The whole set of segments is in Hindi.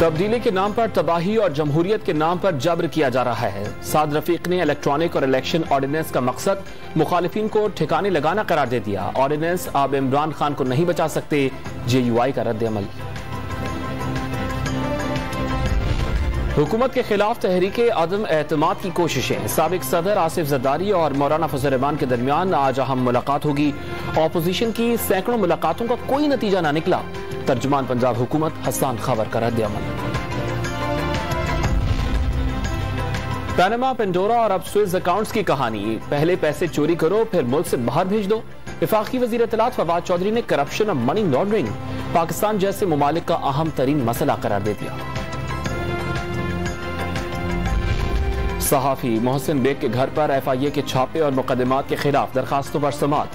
तब्दीली के नाम पर तबाही और जमहूरियत के नाम पर जबर किया जा रहा है। साद रफीक ने इलेक्ट्रॉनिक और इलेक्शन ऑर्डिनेंस का मकसद मुखालिफिन को ठिकाने लगाना करार दे दिया। ऑर्डिनेंस अब इमरान खान को नहीं बचा सकते, JUI का रद्द अमल। हुकूमत के खिलाफ तहरीके अदम एतमाद की कोशिशें। साबिक सदर आसिफ जरदारी और मौलाना फजल रहमान के दरमियान आज अहम मुलाकात होगी। ऑपोजिशन की सैकड़ों मुलाकातों का कोई नतीजा ना निकला। तर्जुमान पंजाब हुकूमत हसन खबर का रद्द अमल। पैनामा, पेंडोरा और अब स्विस अकाउंट्स की कहानी। पहले पैसे चोरी करो, फिर मुल्क से बाहर भेज दो। वफाकी वजीर इत्तलात फवाद चौधरी ने करप्शन और मनी लॉन्ड्रिंग पाकिस्तान जैसे ममालिक का अहम तरीन मसला करार दे दिया। सहाफी मोहसिन बेग के घर पर FIA के छापे और मुकदमात के खिलाफ दरखास्तों पर समाअत।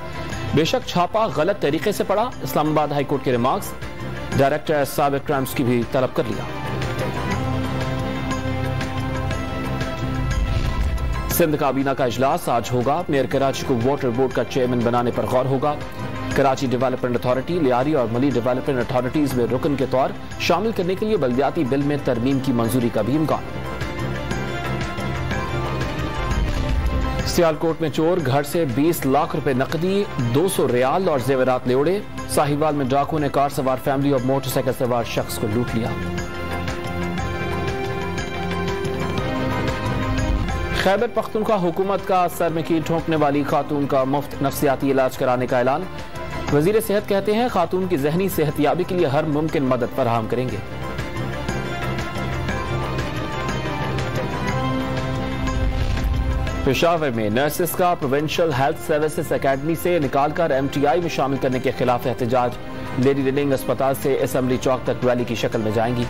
बेशक छापा गलत तरीके से पड़ा। इस्लामाबाद हाई कोर्ट के रिमार्क्स। डायरेक्टर साइबर क्राइम्स की भी तलब कर लिया। सिंध काबीना का इजलास आज होगा। मेयर कराची को वाटर बोर्ड का चेयरमैन बनाने पर गौर होगा। कराची डेवलपमेंट अथॉरिटी, लियारी और मली डेवलपमेंट अथॉरिटीज में रुकन के तौर शामिल करने के लिए बल्दियाती बिल में तरमीम की मंजूरी का भी इम्कान। सियालकोट में चोर घर से 20 लाख रुपए नकदी, 200 रियाल और जेवरात ले उड़े। साहिवाल में डाकुओं ने कार सवार फैमिली और मोटरसाइकिल सवार शख्स को लूट लिया। खैबर पख्तूनख्वा हुकूमत का सर में कील ठोंकने वाली खातून का मुफ्त नफ्सियाती इलाज कराने का ऐलान। वजीर सेहत कहते हैं खातून की जहनी सेहतयाबी के लिए हर मुमकिन मदद फराहम करेंगे। पेशावर में नर्सेस का प्रोविंशियल हेल्थ सर्विसेज एकेडमी से निकालकर MTI में शामिल करने के खिलाफ एहतजाज। लेडी रीडिंग अस्पताल से असेंबली चौक तक रैली की शक्ल में जाएंगी।